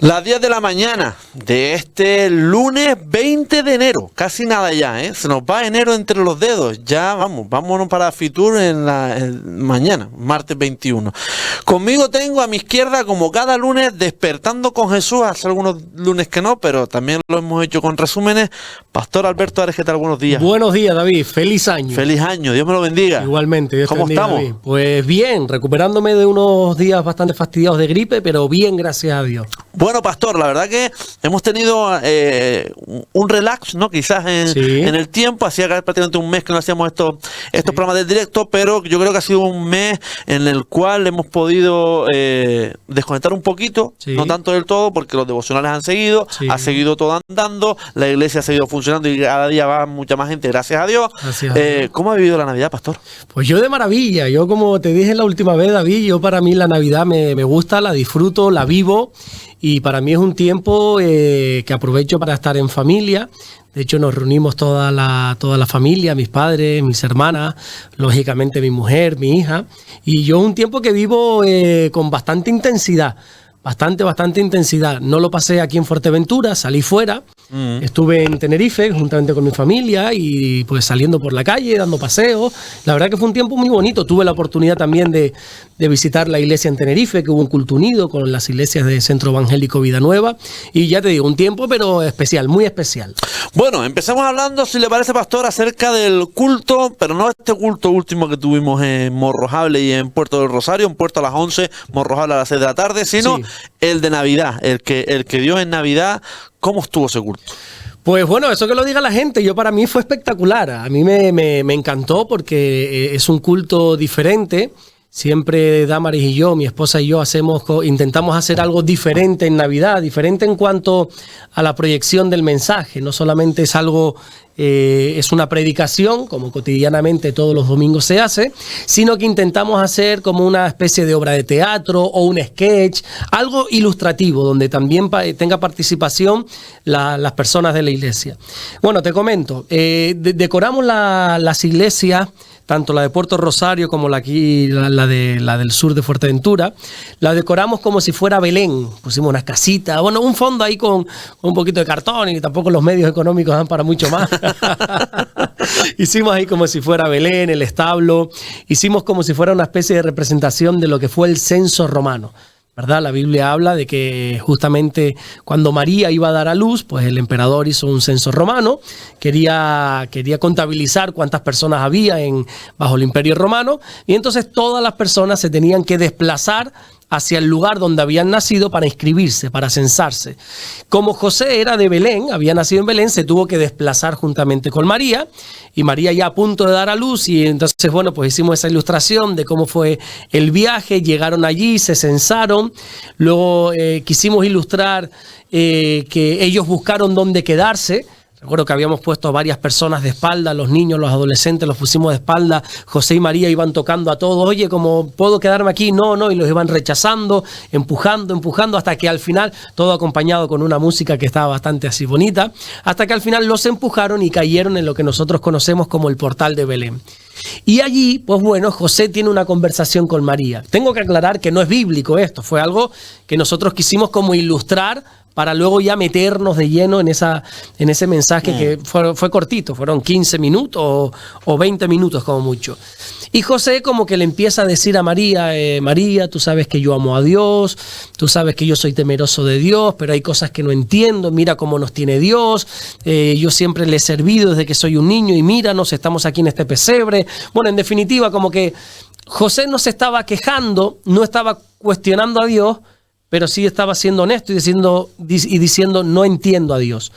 Las 10 de la mañana de este lunes 20 de enero, casi nada ya, ¿eh? Se nos va enero entre los dedos, ya vámonos para Fitur mañana, martes 21. Conmigo tengo a mi izquierda, como cada lunes, Despertando con Jesús, hace algunos lunes que no, pero también lo hemos hecho con resúmenes. Pastor Alberto Ares, ¿qué tal? Buenos días. Buenos días, David, feliz año. Feliz año, Dios me lo bendiga. Igualmente, Dios te bendiga. ¿Cómo estamos? David. Pues bien, recuperándome de unos días bastante fastidiados de gripe, pero bien, gracias a Dios. Bueno, Pastor, la verdad que hemos tenido un relax, ¿no? Quizás en el tiempo, hacía prácticamente un mes que no hacíamos estos programas del directo, pero yo creo que ha sido un mes en el cual hemos podido desconectar un poquito, no tanto del todo, porque los devocionales han seguido, ha seguido todo andando, la iglesia ha seguido funcionando y cada día va mucha más gente, gracias a Dios. ¿Cómo ha vivido la Navidad, Pastor? Pues yo de maravilla, yo como te dije la última vez, David, yo para mí la Navidad me gusta, la disfruto, la vivo. Y para mí es un tiempo que aprovecho para estar en familia. De hecho, nos reunimos toda la familia, mis padres, mis hermanas, lógicamente mi mujer, mi hija. Y yo es un tiempo que vivo con bastante intensidad. Bastante intensidad. No lo pasé aquí en Fuerteventura, salí fuera. Estuve en Tenerife juntamente con mi familia y pues saliendo por la calle, dando paseos. La verdad que fue un tiempo muy bonito. Tuve la oportunidad también de visitar la iglesia en Tenerife, que hubo un culto unido con las iglesias de Centro Evangélico Vida Nueva. Y ya te digo, un tiempo pero especial, muy especial. Bueno, empezamos hablando, si le parece, Pastor, acerca del culto, pero no este culto último que tuvimos en Morrojable y en Puerto del Rosario, en Puerto a las 11, Morrojable a las 6 de la tarde, sino el de Navidad, el que dio en Navidad. ¿Cómo estuvo ese culto? Pues bueno, eso que lo diga la gente, para mí fue espectacular. A mí me encantó porque es un culto diferente. Siempre Damaris y yo, mi esposa y yo, intentamos hacer algo diferente en Navidad, diferente en cuanto a la proyección del mensaje. No solamente es algo, es una predicación, como cotidianamente todos los domingos se hace, sino que intentamos hacer como una especie de obra de teatro o un sketch, algo ilustrativo, donde también tenga participación las personas de la iglesia. Bueno, te comento, decoramos las iglesias, tanto la de Puerto Rosario como la del sur de Fuerteventura, la decoramos como si fuera Belén. Pusimos unas casitas, bueno, un fondo ahí con un poquito de cartón y tampoco los medios económicos dan para mucho más. Hicimos ahí como si fuera Belén, el establo. Hicimos como si fuera una especie de representación de lo que fue el censo romano, ¿verdad? La Biblia habla de que justamente cuando María iba a dar a luz, pues el emperador hizo un censo romano, quería contabilizar cuántas personas había bajo el Imperio Romano, y entonces todas las personas se tenían que desplazar hacia el lugar donde habían nacido para inscribirse, para censarse. Como José era de Belén, había nacido en Belén, se tuvo que desplazar juntamente con María, y María ya a punto de dar a luz, y entonces, bueno, pues hicimos esa ilustración de cómo fue el viaje, llegaron allí, se censaron, luego quisimos ilustrar que ellos buscaron dónde quedarse. Recuerdo que habíamos puesto a varias personas de espalda, los niños, los adolescentes, los pusimos de espalda. José y María iban tocando a todos. Oye, ¿cómo puedo quedarme aquí? No, y los iban rechazando, empujando, hasta que al final, todo acompañado con una música que estaba bastante así bonita, hasta que al final los empujaron y cayeron en lo que nosotros conocemos como el portal de Belén. Y allí, pues bueno, José tiene una conversación con María. Tengo que aclarar que no es bíblico esto, fue algo que nosotros quisimos como ilustrar para luego ya meternos de lleno en ese mensaje que fue cortito, fueron 15 minutos o 20 minutos como mucho. Y José como que le empieza a decir a María, María, tú sabes que yo amo a Dios, tú sabes que yo soy temeroso de Dios, pero hay cosas que no entiendo, mira cómo nos tiene Dios, yo siempre le he servido desde que soy un niño y míranos, estamos aquí en este pesebre. Bueno, en definitiva, como que José no se estaba quejando, no estaba cuestionando a Dios, pero sí estaba siendo honesto y diciendo no entiendo a Dios.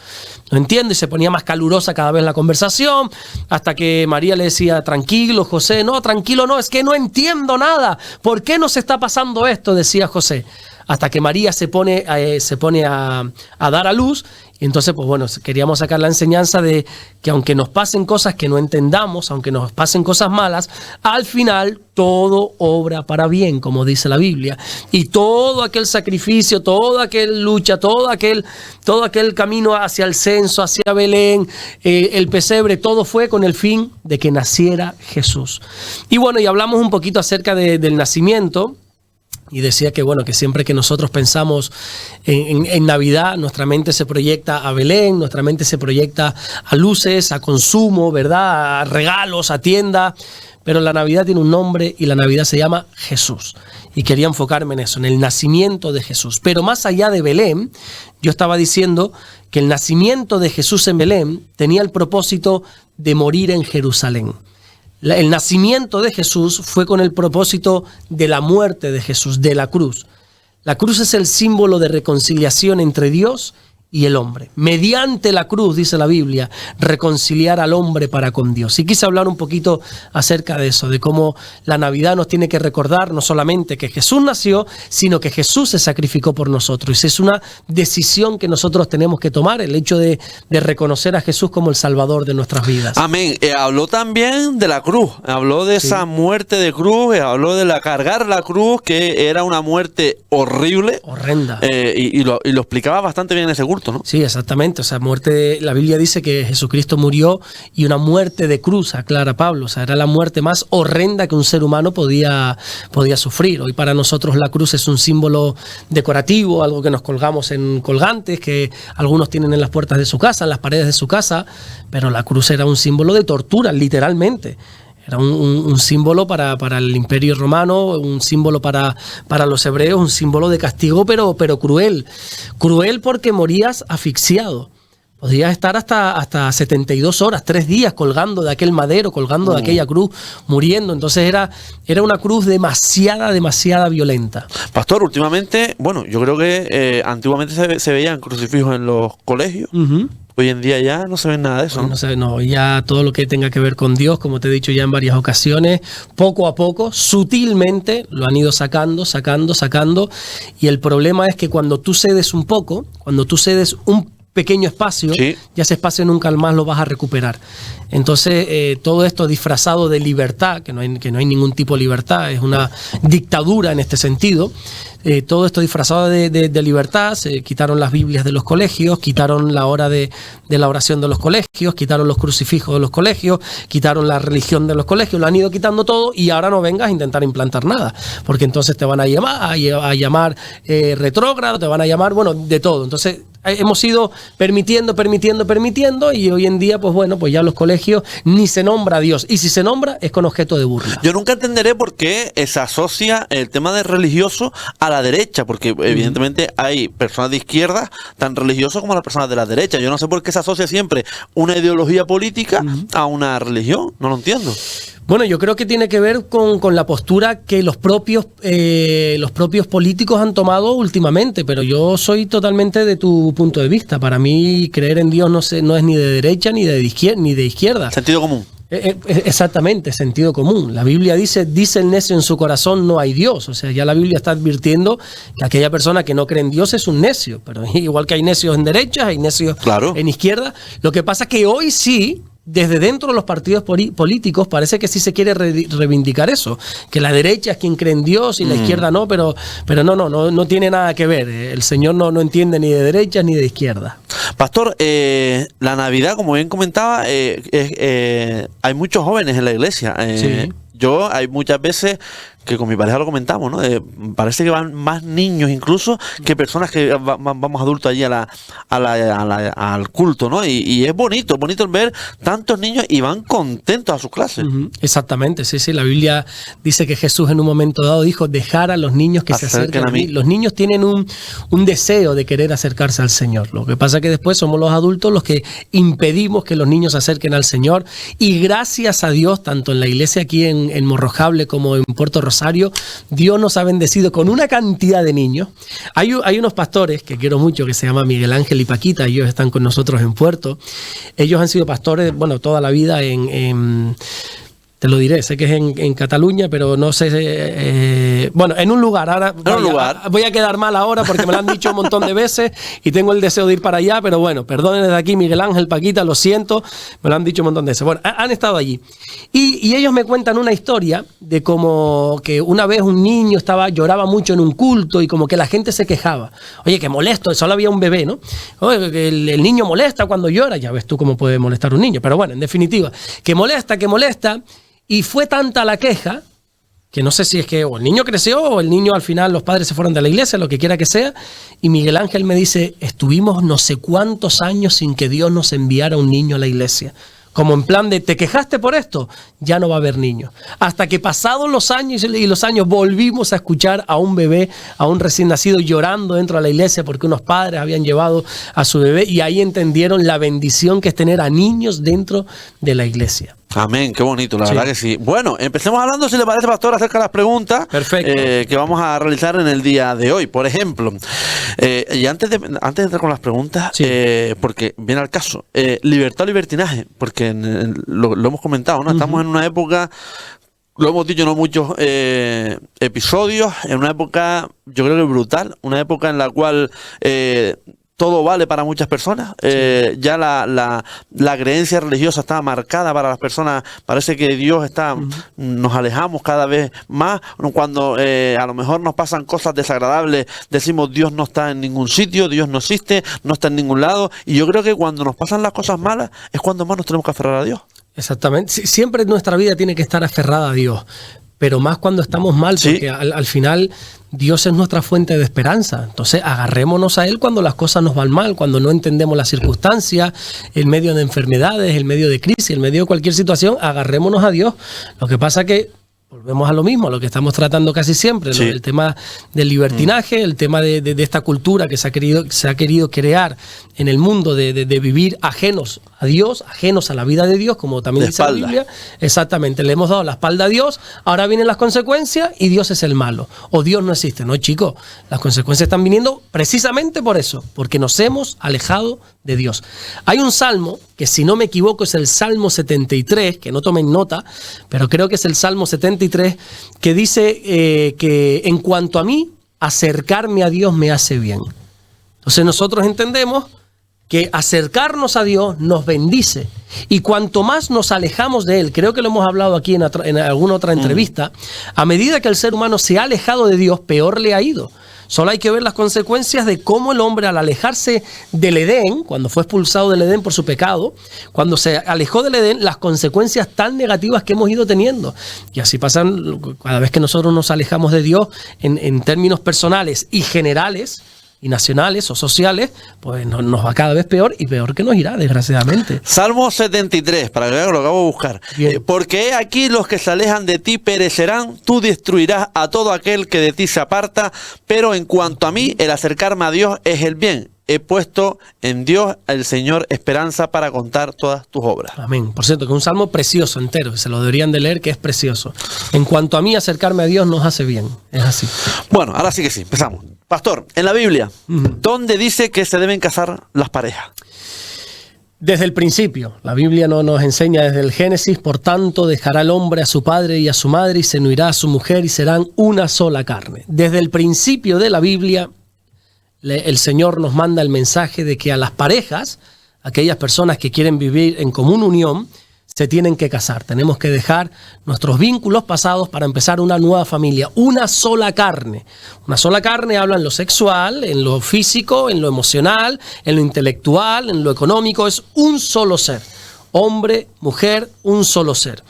No entiendo, y se ponía más calurosa cada vez la conversación, hasta que María le decía, tranquilo, José, no, tranquilo, no, es que no entiendo nada. ¿Por qué nos está pasando esto? Decía José. Hasta que María se pone a dar a luz. Y entonces, pues bueno, queríamos sacar la enseñanza de que aunque nos pasen cosas que no entendamos, aunque nos pasen cosas malas, al final todo obra para bien, como dice la Biblia. Y todo aquel sacrificio, toda aquella lucha, todo aquel camino hacia el censo, hacia Belén, el pesebre, todo fue con el fin de que naciera Jesús. Y bueno, y hablamos un poquito acerca del nacimiento. Y decía que, bueno, que siempre que nosotros pensamos en Navidad, nuestra mente se proyecta a Belén, nuestra mente se proyecta a luces, a consumo, ¿verdad? A regalos, a tiendas. Pero la Navidad tiene un nombre y la Navidad se llama Jesús. Y quería enfocarme en eso, en el nacimiento de Jesús. Pero más allá de Belén, yo estaba diciendo que el nacimiento de Jesús en Belén tenía el propósito de morir en Jerusalén. El nacimiento de Jesús fue con el propósito de la muerte de Jesús, de la cruz. La cruz es el símbolo de reconciliación entre Dios y el hombre. Mediante la cruz, dice la Biblia, reconciliar al hombre para con Dios. Y quise hablar un poquito acerca de eso, de cómo la Navidad nos tiene que recordar no solamente que Jesús nació, sino que Jesús se sacrificó por nosotros. Y es una decisión que nosotros tenemos que tomar, el hecho de reconocer a Jesús como el Salvador de nuestras vidas. Amén. Habló también de la cruz, habló de esa muerte de cruz, habló de cargar la cruz, que era una muerte horrible. Horrenda. Y lo explicaba bastante bien en ese culto, ¿no? Sí, exactamente. O sea, la Biblia dice que Jesucristo murió y una muerte de cruz, aclara Pablo. O sea, era la muerte más horrenda que un ser humano podía sufrir. Hoy para nosotros la cruz es un símbolo decorativo, algo que nos colgamos en colgantes, que algunos tienen en las puertas de su casa, en las paredes de su casa, pero la cruz era un símbolo de tortura, literalmente. Era un símbolo para el Imperio Romano, un símbolo para los hebreos, un símbolo de castigo, pero cruel. Cruel porque morías asfixiado. Podías estar hasta 72 horas, 3 días colgando de aquel madero, colgando de aquella cruz, muriendo. Entonces era una cruz demasiada violenta. Pastor, últimamente, bueno, yo creo que antiguamente se veían crucifijos en los colegios. Hoy en día ya no se ve nada de eso. No, ya todo lo que tenga que ver con Dios, como te he dicho ya en varias ocasiones, poco a poco, sutilmente, lo han ido sacando. Y el problema es que cuando tú cedes un poco, cuando tú cedes un pequeño espacio, sí, ya ese espacio nunca más lo vas a recuperar. Entonces, todo esto disfrazado de libertad, que no hay ningún tipo de libertad, es una dictadura en este sentido. Todo esto disfrazado de libertad, se quitaron las Biblias de los colegios, quitaron la hora de la oración de los colegios, quitaron los crucifijos de los colegios, quitaron la religión de los colegios, lo han ido quitando todo y ahora no vengas a intentar implantar nada, porque entonces te van a llamar retrógrado, te van a llamar, bueno, de todo. Entonces, hemos ido permitiendo y hoy en día, pues bueno, pues ya los colegios ni se nombra a Dios, y si se nombra es con objeto de burla. Yo nunca entenderé por qué se asocia el tema de religioso a la derecha, porque evidentemente hay personas de izquierda tan religiosas como las personas de la derecha. Yo no sé por qué se asocia siempre una ideología política a una religión, no lo entiendo. Bueno, yo creo que tiene que ver con la postura que los propios políticos han tomado últimamente, pero yo soy totalmente de tu punto de vista. Para mí, creer en Dios no es ni de derecha ni de izquierda. Sentido común. Exactamente, sentido común. La Biblia dice el necio en su corazón, no hay Dios. O sea, ya la Biblia está advirtiendo que aquella persona que no cree en Dios es un necio. Pero igual que hay necios en derecha, hay necios en izquierda. Lo que pasa es que hoy sí, desde dentro de los partidos políticos parece que sí se quiere reivindicar eso, que la derecha es quien cree en Dios y la izquierda no, pero no tiene nada que ver. El Señor no entiende ni de derecha ni de izquierda. Pastor, la Navidad, como bien comentaba, hay muchos jóvenes en la iglesia. Sí. Hay muchas veces que con mi pareja lo comentamos, ¿no? Parece que van más niños incluso que personas que vamos adultos allí al culto, ¿no? Y es bonito el ver tantos niños y van contentos a sus clases. Exactamente, sí. La Biblia dice que Jesús en un momento dado dijo, dejar a los niños que se acerquen a mí. Los niños tienen un deseo de querer acercarse al Señor. Lo que pasa es que después somos los adultos los que impedimos que los niños se acerquen al Señor. Y gracias a Dios, tanto en la iglesia aquí en Morrojable como en Puerto Rosario, Dios nos ha bendecido con una cantidad de niños. Hay unos pastores que quiero mucho, que se llaman Miguel Ángel y Paquita. Ellos están con nosotros en Puerto. Ellos han sido pastores, bueno, toda la vida te lo diré, sé que es en Cataluña, pero no sé, bueno, en un lugar. Ahora voy a quedar mal ahora porque me lo han dicho un montón de veces y tengo el deseo de ir para allá, pero bueno, perdonen desde aquí, Miguel Ángel, Paquita, lo siento, me lo han dicho un montón de veces. Bueno, han estado allí. Y ellos me cuentan una historia de como que una vez un niño lloraba mucho en un culto y como que la gente se quejaba. Oye, qué molesto, solo había un bebé, ¿no? Oye, que el niño molesta cuando llora, ya ves tú cómo puede molestar un niño, pero bueno, en definitiva, que molesta. Y fue tanta la queja que no sé si es que o el niño creció o el niño al final los padres se fueron de la iglesia, lo que quiera que sea, y Miguel Ángel me dice, estuvimos no sé cuántos años sin que Dios nos enviara un niño a la iglesia. Como en plan de, ¿te quejaste por esto? Ya no va a haber niños. Hasta que pasados los años y los años volvimos a escuchar a un bebé, a un recién nacido llorando dentro de la iglesia porque unos padres habían llevado a su bebé y ahí entendieron la bendición que es tener a niños dentro de la iglesia. Amén, qué bonito, la verdad que sí. Bueno, empecemos hablando, si le parece, pastor, acerca de las preguntas que vamos a realizar en el día de hoy. Por ejemplo, y antes de entrar con las preguntas, porque viene al caso, libertad o libertinaje, porque lo hemos comentado, ¿no? Estamos en una época, lo hemos dicho en muchos episodios, en una época, yo creo que brutal, una época en la cual todo vale para muchas personas. Ya la creencia religiosa está marcada para las personas. Parece que Dios está, nos alejamos cada vez más. Cuando a lo mejor nos pasan cosas desagradables, decimos Dios no está en ningún sitio, Dios no existe, no está en ningún lado. Y yo creo que cuando nos pasan las cosas malas es cuando más nos tenemos que aferrar a Dios. Exactamente. Siempre nuestra vida tiene que estar aferrada a Dios, pero más cuando estamos mal, porque al final Dios es nuestra fuente de esperanza. Entonces agarrémonos a Él cuando las cosas nos van mal, cuando no entendemos las circunstancias, el medio de enfermedades, el medio de crisis, el medio de cualquier situación, agarrémonos a Dios. Lo que pasa que volvemos a lo mismo, a lo que estamos tratando casi siempre, ¿no? El tema del libertinaje, el tema de esta cultura que se ha querido crear en el mundo de vivir ajenos a Dios, ajenos a la vida de Dios, como también dice la Biblia. Exactamente, le hemos dado la espalda a Dios, ahora vienen las consecuencias y Dios es el malo, o Dios no existe. No, chicos, las consecuencias están viniendo precisamente por eso, porque nos hemos alejado de Dios. Hay un salmo, que si no me equivoco es el Salmo 73, que no tomen nota, pero creo que es el Salmo 73, que dice que en cuanto a mí, acercarme a Dios me hace bien. Entonces nosotros entendemos que acercarnos a Dios nos bendice. Y cuanto más nos alejamos de Él, creo que lo hemos hablado aquí en alguna otra entrevista, a medida que el ser humano se ha alejado de Dios, peor le ha ido. Solo hay que ver las consecuencias de cómo el hombre, al alejarse del Edén, cuando fue expulsado del Edén por su pecado, cuando se alejó del Edén, las consecuencias tan negativas que hemos ido teniendo. Y así pasan cada vez que nosotros nos alejamos de Dios en términos personales y generales, y nacionales o sociales, pues nos va cada vez peor y peor que nos irá, desgraciadamente. Salmo 73, para que vean, lo acabo de buscar. Porque aquí los que se alejan de ti perecerán, tú destruirás a todo aquel que de ti se aparta, pero en cuanto a mí, el acercarme a Dios es el bien. He puesto en Dios, el Señor, esperanza para contar todas tus obras. Amén. Por cierto, que es un salmo precioso entero, que se lo deberían de leer, que es precioso. En cuanto a mí, acercarme a Dios nos hace bien. Es así. Bueno, ahora sí que sí, empezamos. Pastor, en la Biblia, ¿dónde dice que se deben casar las parejas? Desde el principio. La Biblia nos enseña desde el Génesis, por tanto, dejará el hombre a su padre y a su madre y se unirá a su mujer y serán una sola carne. Desde el principio de la Biblia, el Señor nos manda el mensaje de que a las parejas, aquellas personas que quieren vivir en común unión, se tienen que casar. Tenemos que dejar nuestros vínculos pasados para empezar una nueva familia. Una sola carne. Una sola carne habla en lo sexual, en lo físico, en lo emocional, en lo intelectual, en lo económico. Es un solo ser. Hombre, mujer, un solo ser.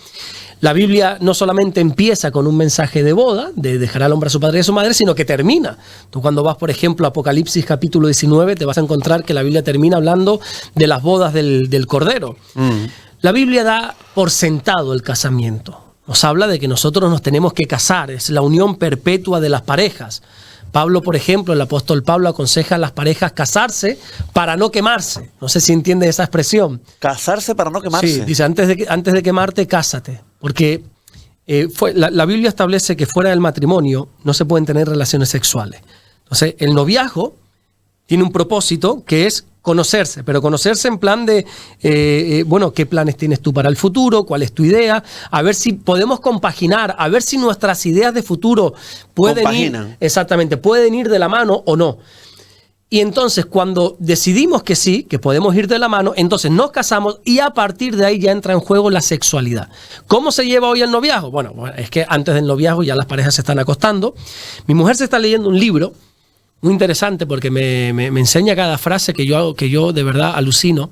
La Biblia no solamente empieza con un mensaje de boda, de dejar al hombre a su padre y a su madre, sino que termina. Tú cuando vas, por ejemplo, a Apocalipsis capítulo 19, te vas a encontrar que la Biblia termina hablando de las bodas del Cordero. La Biblia da por sentado el casamiento. Nos habla de que nosotros nos tenemos que casar. Es la unión perpetua de las parejas. Pablo, por ejemplo, el apóstol Pablo aconseja a las parejas casarse para no quemarse. No sé si entiendes esa expresión. Casarse para no quemarse. Sí, dice, antes de quemarte, cásate. Porque la Biblia establece que fuera del matrimonio no se pueden tener relaciones sexuales. Entonces, el noviazgo tiene un propósito que es conocerse, pero conocerse en plan de, ¿qué planes tienes tú para el futuro? ¿Cuál es tu idea? A ver si podemos compaginar, a ver si nuestras ideas de futuro pueden ir de la mano o no. Y entonces, cuando decidimos que sí, que podemos ir de la mano, entonces nos casamos y a partir de ahí ya entra en juego la sexualidad. ¿Cómo se lleva hoy el noviazgo? Bueno, es que antes del noviazgo ya las parejas se están acostando. Mi mujer se está leyendo un libro muy interesante porque me enseña cada frase que yo de verdad alucino.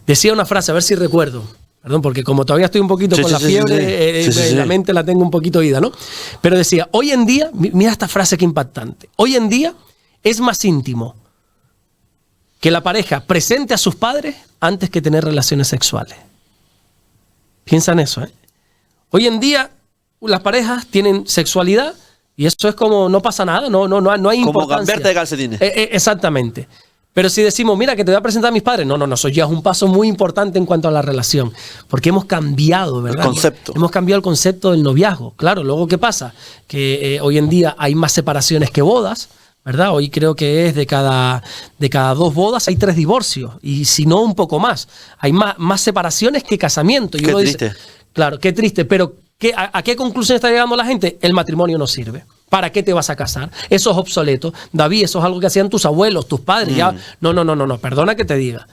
Decía una frase, a ver si recuerdo, Perdón, porque como todavía estoy un poquito con la fiebre, la mente la tengo un poquito ida, ¿no? Pero decía, hoy en día, mira esta frase que impactante, hoy en día es más íntimo que la pareja presente a sus padres antes que tener relaciones sexuales. Piensa en eso, ¿eh? Hoy en día las parejas tienen sexualidad y eso es como no pasa nada, no hay importancia. Como cambiarte de calcetines. Exactamente. Pero si decimos, mira, que te voy a presentar a mis padres, no, eso ya es un paso muy importante en cuanto a la relación, porque hemos cambiado, ¿verdad? El concepto. Hemos cambiado el concepto del noviazgo. Claro, luego, ¿qué pasa? Que hoy en día hay más separaciones que bodas, ¿verdad? Hoy creo que es de cada 2 bodas hay 3 divorcios, y si no, un poco más. Hay más separaciones que casamiento. Y qué triste. Dice, claro, qué triste, pero ¿a qué conclusión está llegando la gente? El matrimonio no sirve. ¿Para qué te vas a casar? Eso es obsoleto. David, eso es algo que hacían tus abuelos, tus padres. Ya. No, perdona que te diga.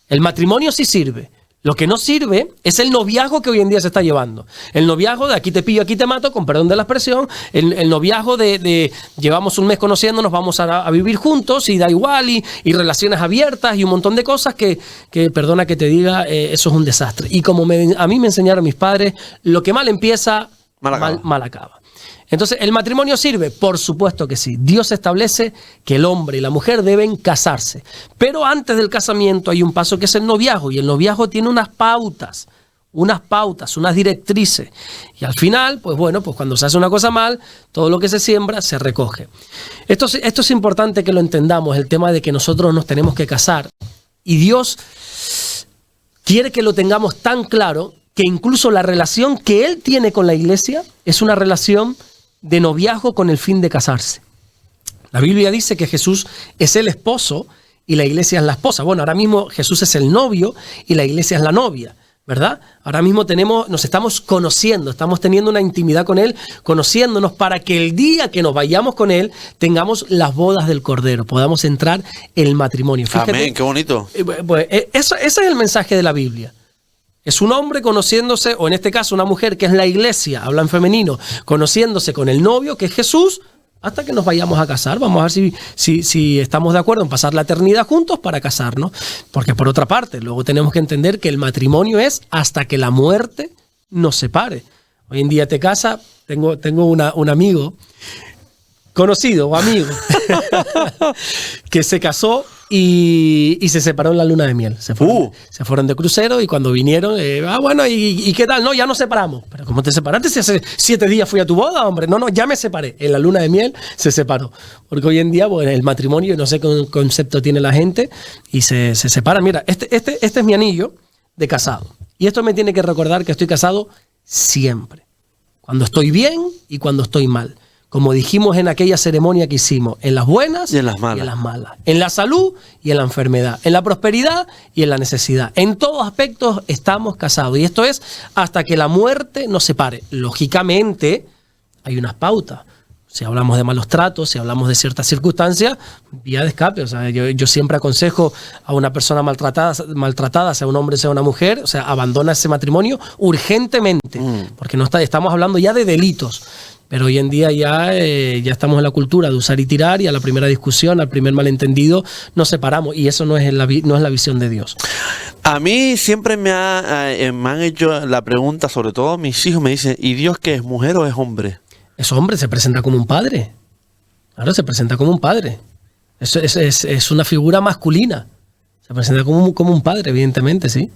El matrimonio sí sirve. Lo que no sirve es el noviazgo que hoy en día se está llevando. El noviazgo de aquí te pillo, aquí te mato, con perdón de la expresión. El noviazgo de llevamos un mes conociéndonos, vamos a vivir juntos y da igual, y relaciones abiertas y un montón de cosas que perdona que te diga, eso es un desastre. Y como a mí me enseñaron mis padres, lo que mal empieza, mal acaba. Entonces, ¿el matrimonio sirve? Por supuesto que sí. Dios establece que el hombre y la mujer deben casarse. Pero antes del casamiento hay un paso que es el noviazgo. Y el noviazgo tiene unas pautas, unas directrices. Y al final, pues bueno, pues cuando se hace una cosa mal, todo lo que se siembra se recoge. Esto es importante que lo entendamos, el tema de que nosotros nos tenemos que casar. Y Dios quiere que lo tengamos tan claro que incluso la relación que Él tiene con la iglesia es una relación de noviazgo con el fin de casarse. La Biblia dice que Jesús es el esposo y la iglesia es la esposa. Bueno, ahora mismo Jesús es el novio y la iglesia es la novia, ¿verdad? Ahora mismo nos estamos conociendo, estamos teniendo una intimidad con Él, conociéndonos para que el día que nos vayamos con Él tengamos las bodas del Cordero, podamos entrar en el matrimonio. Fíjate, amén, qué bonito. Pues, ese es el mensaje de la Biblia. Es un hombre conociéndose, o en este caso una mujer que es la iglesia, habla en femenino, conociéndose con el novio que es Jesús, hasta que nos vayamos a casar. Vamos a ver si estamos de acuerdo en pasar la eternidad juntos para casarnos. Porque por otra parte, luego tenemos que entender que el matrimonio es hasta que la muerte nos separe. Hoy en día te casas, tengo un amigo, conocido o amigo, que se casó y se separó en la luna de miel. Se fueron de crucero y cuando vinieron, bueno, ¿y qué tal? No, ya nos separamos. ¿Pero cómo te separaste? Si hace 7 días fui a tu boda, hombre. No, ya me separé. En la luna de miel se separó. Porque hoy en día, bueno, el matrimonio, no sé qué concepto tiene la gente, y se separa. Mira, este es mi anillo de casado. Y esto me tiene que recordar que estoy casado siempre. Cuando estoy bien y cuando estoy mal. Como dijimos en aquella ceremonia que hicimos, en las buenas y en las malas. En la salud y en la enfermedad, en la prosperidad y en la necesidad. En todos aspectos estamos casados. Y esto es hasta que la muerte nos separe. Lógicamente, hay unas pautas. Si hablamos de malos tratos, si hablamos de ciertas circunstancias, vía de escape. O sea, yo siempre aconsejo a una persona maltratada, sea un hombre, sea una mujer, o sea, abandona ese matrimonio urgentemente. Porque estamos hablando ya de delitos. Pero hoy en día ya estamos en la cultura de usar y tirar, y a la primera discusión, al primer malentendido, nos separamos. Y eso no es la visión de Dios. A mí siempre me han hecho la pregunta, sobre todo mis hijos me dicen, ¿y Dios qué es, mujer o es hombre? Es hombre, se presenta como un padre. Claro, se presenta como un padre. Eso es una figura masculina. Se presenta como un padre, evidentemente, sí.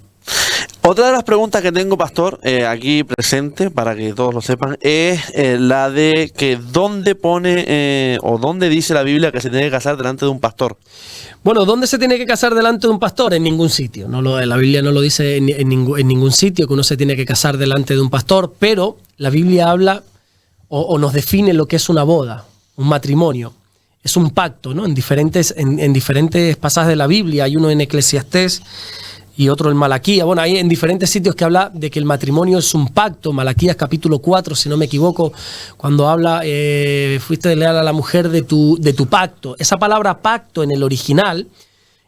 Otra de las preguntas que tengo, pastor, aquí presente, para que todos lo sepan, es la de que ¿dónde pone o dónde dice la Biblia que se tiene que casar delante de un pastor? Bueno, ¿dónde se tiene que casar delante de un pastor? En ningún sitio. La Biblia no lo dice en ningún sitio que uno se tiene que casar delante de un pastor, pero la Biblia habla o nos define lo que es una boda, un matrimonio. Es un pacto, ¿no? En diferentes pasajes de la Biblia. Hay uno en Eclesiastés y otro en Malaquías. Bueno, hay en diferentes sitios que habla de que el matrimonio es un pacto. Malaquías capítulo 4, si no me equivoco, cuando habla, fuiste leal a la mujer de tu pacto. Esa palabra pacto en el original,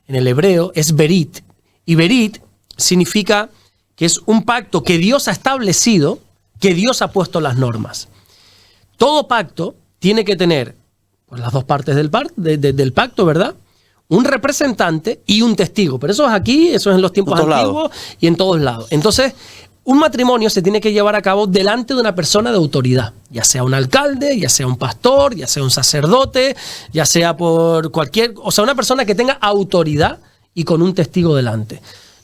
en el hebreo, es berit. Y berit significa que es un pacto que Dios ha establecido, que Dios ha puesto las normas. Todo pacto tiene que tener pues, las dos partes del pacto, ¿verdad? Un representante y un testigo. Pero eso es aquí, eso es en los tiempos antiguos y en todos lados. Entonces, un matrimonio se tiene que llevar a cabo delante de una persona de autoridad, ya sea un alcalde, ya sea un pastor, ya sea un sacerdote, ya sea por una persona que tenga autoridad y con un testigo delante.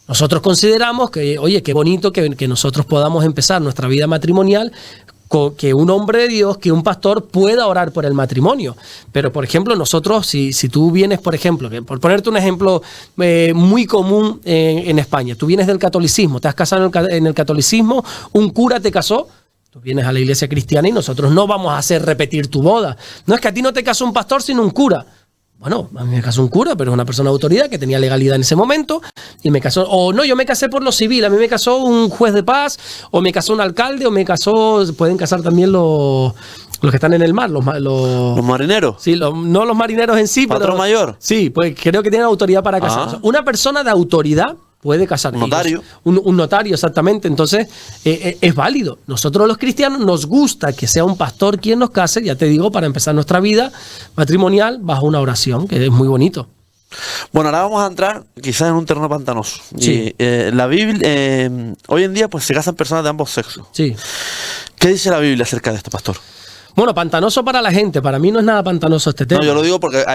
Nosotros consideramos que, oye, qué bonito que nosotros podamos empezar nuestra vida matrimonial que un hombre de Dios, que un pastor pueda orar por el matrimonio. Pero, por ejemplo, nosotros, si tú vienes, por ejemplo, por ponerte un ejemplo muy común en España, tú vienes del catolicismo, te has casado en el catolicismo, un cura te casó, tú vienes a la iglesia cristiana y nosotros no vamos a hacer repetir tu boda. No es que a ti no te casó un pastor, sino un cura. Bueno, a mí me casó un cura, pero es una persona de autoridad que tenía legalidad en ese momento y me casó, o no, yo me casé por lo civil, a mí me casó un juez de paz, o me casó un alcalde, o me casó, pueden casar también los que están en el mar, los marineros. Sí, no los marineros en sí, ¿Patrón mayor? Sí, pues creo que tienen autoridad para casar. O sea, una persona de autoridad puede casar. Un notario. Un notario, exactamente. Entonces, es válido. Nosotros los cristianos nos gusta que sea un pastor quien nos case, ya te digo, para empezar nuestra vida matrimonial bajo una oración, que es muy bonito. Bueno, ahora vamos a entrar quizás en un terreno pantanoso. Sí. Y, la Biblia, hoy en día pues se casan personas de ambos sexos. Sí. ¿Qué dice la Biblia acerca de esto, pastor? Bueno, pantanoso para la gente. Para mí no es nada pantanoso este tema. No, yo lo digo porque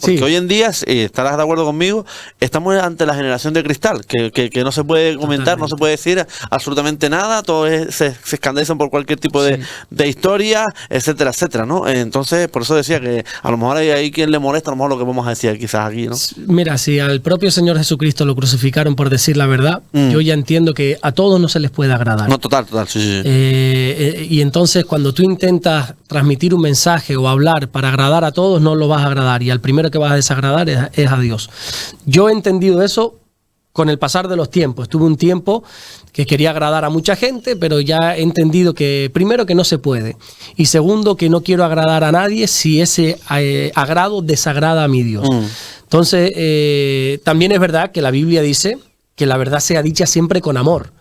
porque hoy en día, estarás de acuerdo conmigo, estamos ante la generación de cristal, que no se puede comentar, no se puede decir absolutamente nada, todos se escandalizan por cualquier tipo de historia, etcétera, etcétera, ¿no? Entonces, por eso decía que a lo mejor hay quien le molesta, a lo mejor lo que vamos a decir quizás aquí, ¿no? Mira, si al propio Señor Jesucristo lo crucificaron por decir la verdad, yo ya entiendo que a todos no se les puede agradar. No, total, sí. Y entonces cuando tú intentas transmitir un mensaje o hablar para agradar a todos, no lo vas a agradar, y al primero que vas a desagradar es a Dios. Yo he entendido eso con el pasar de los tiempos. Tuve un tiempo que quería agradar a mucha gente, pero ya he entendido que primero que no se puede, y segundo que no quiero agradar a nadie si ese agrado desagrada a mi Dios. Entonces, también es verdad que la Biblia dice que la verdad sea dicha siempre con amor.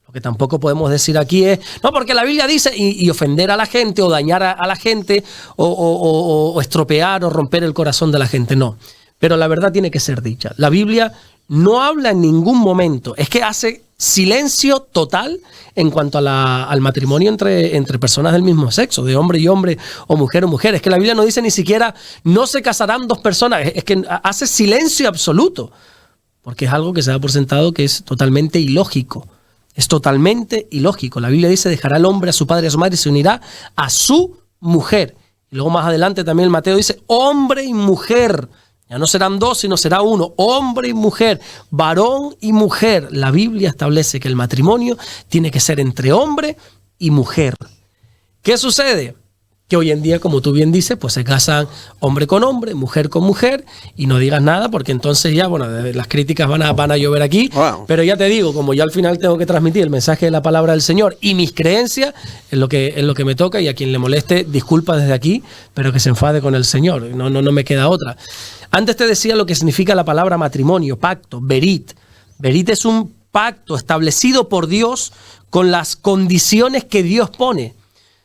Lo que tampoco podemos decir aquí es, no, porque la Biblia dice, y ofender a la gente, o dañar a la gente, o estropear o romper el corazón de la gente, no. Pero la verdad tiene que ser dicha. La Biblia no habla en ningún momento, es que hace silencio total en cuanto al matrimonio entre personas del mismo sexo, de hombre y hombre, o mujer. Es que la Biblia no dice ni siquiera, no se casarán dos personas, es que hace silencio absoluto, porque es algo que se da por sentado que es totalmente ilógico. Es totalmente ilógico. La Biblia dice, dejará el hombre a su padre y a su madre y se unirá a su mujer. Y luego más adelante también el Mateo dice, hombre y mujer. Ya no serán dos, sino será uno. Hombre y mujer, varón y mujer. La Biblia establece que el matrimonio tiene que ser entre hombre y mujer. ¿Qué sucede? Que hoy en día, como tú bien dices, pues se casan hombre con hombre, mujer con mujer, y no digas nada porque entonces ya, bueno, las críticas van a llover aquí. Wow. Pero ya te digo, como yo al final tengo que transmitir el mensaje de la palabra del Señor y mis creencias, es lo que me toca, y a quien le moleste, disculpa desde aquí, pero que se enfade con el Señor. No me queda otra. Antes te decía lo que significa la palabra matrimonio, pacto, berit. Berit es un pacto establecido por Dios con las condiciones que Dios pone.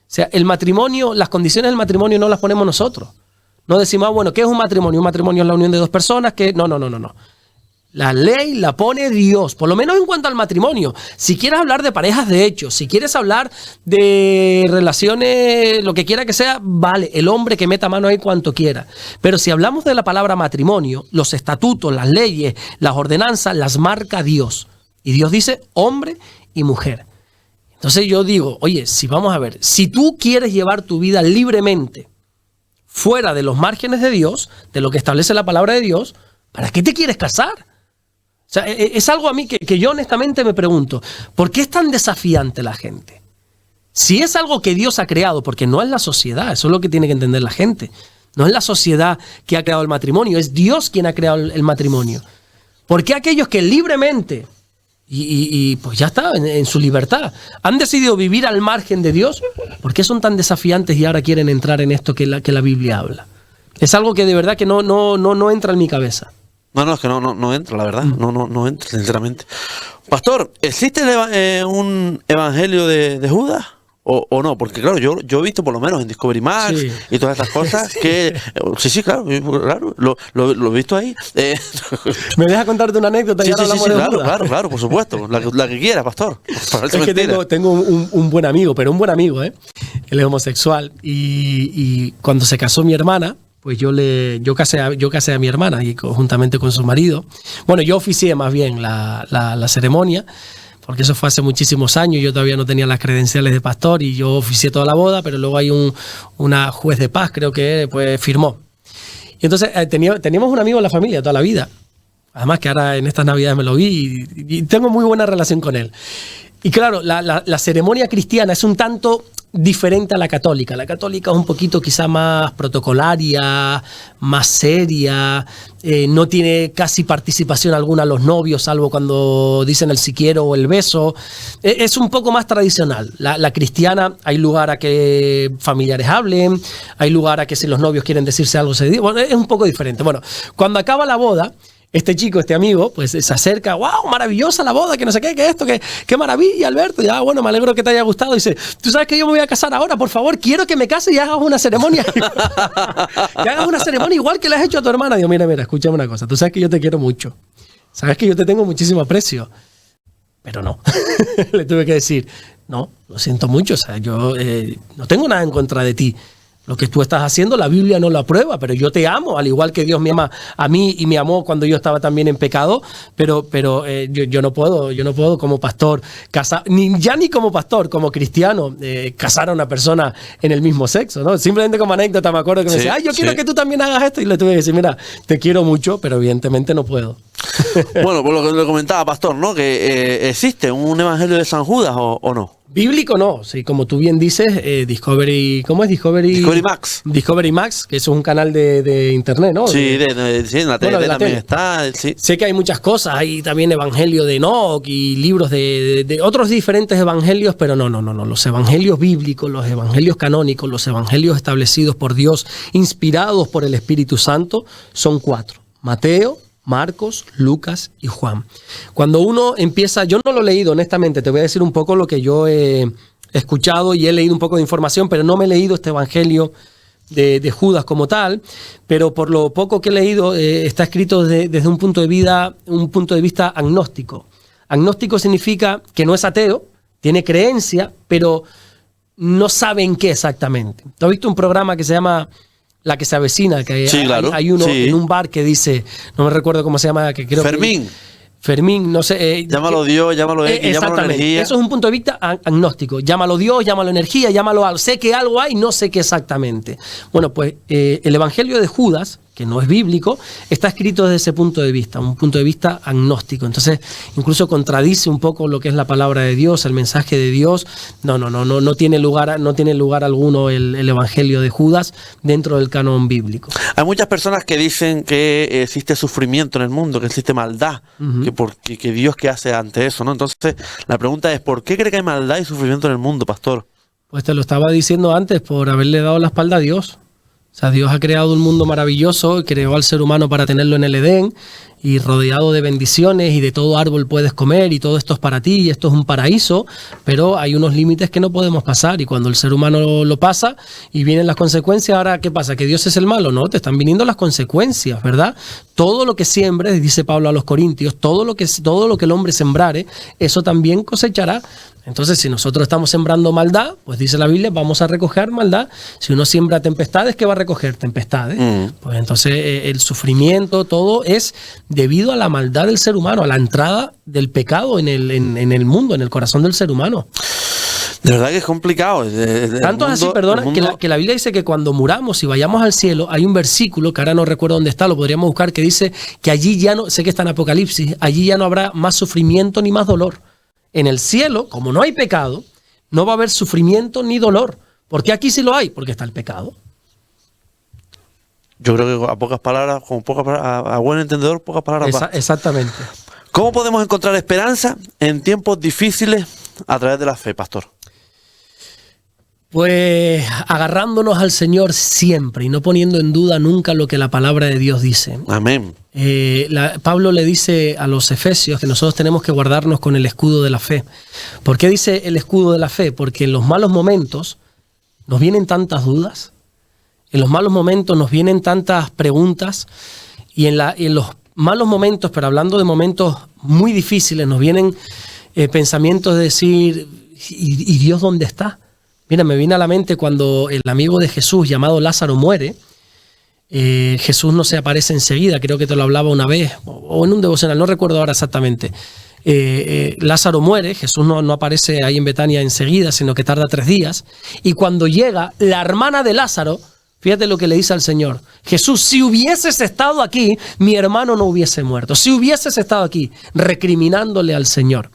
O sea, el matrimonio, las condiciones del matrimonio no las ponemos nosotros. No decimos, bueno, ¿qué es un matrimonio? Un matrimonio es la unión de dos personas que... No. La ley la pone Dios, por lo menos en cuanto al matrimonio. Si quieres hablar de parejas de hecho, si quieres hablar de relaciones, lo que quiera que sea, vale, el hombre que meta mano ahí cuanto quiera. Pero si hablamos de la palabra matrimonio, los estatutos, las leyes, las ordenanzas, las marca Dios. Y Dios dice hombre y mujer. Entonces yo digo, oye, vamos a ver, si tú quieres llevar tu vida libremente fuera de los márgenes de Dios, de lo que establece la palabra de Dios, ¿para qué te quieres casar? O sea, es algo a mí que yo honestamente me pregunto, ¿por qué es tan desafiante la gente? Si es algo que Dios ha creado, porque no es la sociedad, eso es lo que tiene que entender la gente. No es la sociedad que ha creado el matrimonio, es Dios quien ha creado el matrimonio. ¿Por qué aquellos que libremente... Y pues ya está, en su libertad, han decidido vivir al margen de Dios? ¿Por qué son tan desafiantes y ahora quieren entrar en esto que la Biblia habla? Es algo que de verdad que no entra en mi cabeza. No, es que no entra, la verdad. No entra, sinceramente. Pastor, ¿existe un evangelio de Judas? o no, porque claro, yo he visto por lo menos en Discovery Max y todas estas cosas que sí, claro, lo he visto ahí. ¿Me dejas contarte una anécdota? Sí, claro, por supuesto, la que quieras, pastor. Es que tengo un buen amigo, pero un buen amigo, él es homosexual, y cuando se casó mi hermana, pues yo casé a mi hermana y juntamente con su marido. Bueno, yo oficié más bien la ceremonia, porque eso fue hace muchísimos años. Yo todavía no tenía las credenciales de pastor y yo oficié toda la boda, pero luego hay una juez de paz, creo que pues firmó. Y entonces teníamos un amigo en la familia toda la vida. Además que ahora en estas navidades me lo vi y tengo muy buena relación con él. Y claro, la ceremonia cristiana es un tanto diferente a la católica. La católica es un poquito quizá más protocolaria, más seria, no tiene casi participación alguna los novios, salvo cuando dicen el si quiero o el beso. Es un poco más tradicional. La cristiana, hay lugar a que familiares hablen, hay lugar a que si los novios quieren decirse algo se diga. Bueno, es un poco diferente. Bueno, cuando acaba la boda, este amigo, pues se acerca, wow, maravillosa la boda, que no sé qué qué maravilla, Alberto. Ya, bueno, me alegro que te haya gustado. Dice, tú sabes que yo me voy a casar ahora, por favor, quiero que me cases y hagas una ceremonia. Que hagas una ceremonia igual que le has hecho a tu hermana. Digo, mira, escúchame una cosa, tú sabes que yo te quiero mucho. Sabes que yo te tengo muchísimo aprecio. Pero no. Le tuve que decir, no, lo siento mucho, o sea, yo no tengo nada en contra de ti. Lo que tú estás haciendo, la Biblia no lo aprueba, pero yo te amo, al igual que Dios me ama a mí y me amó cuando yo estaba también en pecado, pero yo no puedo como pastor casar, ni como pastor, como cristiano, casar a una persona en el mismo sexo, ¿no? Simplemente como anécdota me acuerdo que me decía, yo quiero que tú también hagas esto, y le tuve que decir, mira, te quiero mucho, pero evidentemente no puedo. Bueno, por lo que le comentaba, pastor, ¿no? Que existe un evangelio de San Judas o no. Bíblico no, sí, como tú bien dices, Discovery, ¿cómo es? Discovery Max. Discovery Max, que eso es un canal de internet, ¿no? Sí, en la tele también está. Sí. Sé que hay muchas cosas, hay también evangelio de Enoch y libros de otros diferentes evangelios, pero no. Los evangelios bíblicos, los evangelios canónicos, los evangelios establecidos por Dios, inspirados por el Espíritu Santo, son 4. Mateo, Marcos, Lucas y Juan. Cuando uno empieza, yo no lo he leído honestamente, te voy a decir un poco lo que yo he escuchado y he leído un poco de información, pero no me he leído este evangelio de Judas como tal, pero por lo poco que he leído está escrito desde un punto de vista agnóstico. Agnóstico significa que no es ateo, tiene creencia, pero no sabe en qué exactamente. ¿Tú has visto un programa que se llama La que se avecina? Que sí, claro. Hay uno en un bar que dice, no me recuerdo cómo se llama, que creo Fermín, no sé. Llámalo Dios, llámalo X, llámalo energía. Eso es un punto de vista agnóstico. Llámalo Dios, llámalo energía, llámalo algo. Sé que algo hay, no sé qué exactamente. Bueno, pues el evangelio de Judas, que no es bíblico, está escrito desde ese punto de vista, un punto de vista agnóstico. Entonces, incluso contradice un poco lo que es la palabra de Dios, el mensaje de Dios. No tiene lugar alguno el evangelio de Judas dentro del canon bíblico. Hay muchas personas que dicen que existe sufrimiento en el mundo, que existe maldad, que Dios qué hace ante eso, ¿no? Entonces, la pregunta es, ¿por qué cree que hay maldad y sufrimiento en el mundo, pastor? Pues te lo estaba diciendo antes, por haberle dado la espalda a Dios. O sea, Dios ha creado un mundo maravilloso y creó al ser humano para tenerlo en el Edén y rodeado de bendiciones y de todo árbol puedes comer y todo esto es para ti y esto es un paraíso, pero hay unos límites que no podemos pasar y cuando el ser humano lo pasa y vienen las consecuencias, ahora ¿qué pasa? ¿Que Dios es el malo? No, te están viniendo las consecuencias, ¿verdad? Todo lo que siembres, dice Pablo a los Corintios, todo lo que el hombre sembrare, eso también cosechará. Entonces, si nosotros estamos sembrando maldad, pues dice la Biblia, vamos a recoger maldad. Si uno siembra tempestades, ¿qué va a recoger? Tempestades. Pues entonces el sufrimiento, todo es debido a la maldad del ser humano, a la entrada del pecado en el mundo, en el corazón del ser humano. De verdad que es complicado. Tanto es así, perdona, que la Biblia dice que cuando muramos y vayamos al cielo, hay un versículo, que ahora no recuerdo dónde está, lo podríamos buscar, que dice que allí ya no, sé que está en Apocalipsis, allí ya no habrá más sufrimiento ni más dolor. En el cielo, como no hay pecado, no va a haber sufrimiento ni dolor. ¿Por qué aquí sí lo hay? Porque está el pecado. Yo creo que a buen entendedor, pocas palabras. Exactamente. ¿Cómo podemos encontrar esperanza en tiempos difíciles a través de la fe, pastor? Pues agarrándonos al Señor siempre y no poniendo en duda nunca lo que la palabra de Dios dice. Amén. Pablo le dice a los efesios que nosotros tenemos que guardarnos con el escudo de la fe. ¿Por qué dice el escudo de la fe? Porque en los malos momentos nos vienen tantas dudas, en los malos momentos nos vienen tantas preguntas y en los malos momentos, pero hablando de momentos muy difíciles, nos vienen pensamientos de decir, ¿y Dios dónde está? Mira, me viene a la mente cuando el amigo de Jesús llamado Lázaro muere. Jesús no se aparece enseguida, creo que te lo hablaba una vez, o en un devocional, no recuerdo ahora exactamente. Lázaro muere, Jesús no aparece ahí en Betania enseguida, sino que tarda 3 días. Y cuando llega, la hermana de Lázaro, fíjate lo que le dice al Señor: Jesús, si hubieses estado aquí, mi hermano no hubiese muerto. Si hubieses estado aquí, recriminándole al Señor.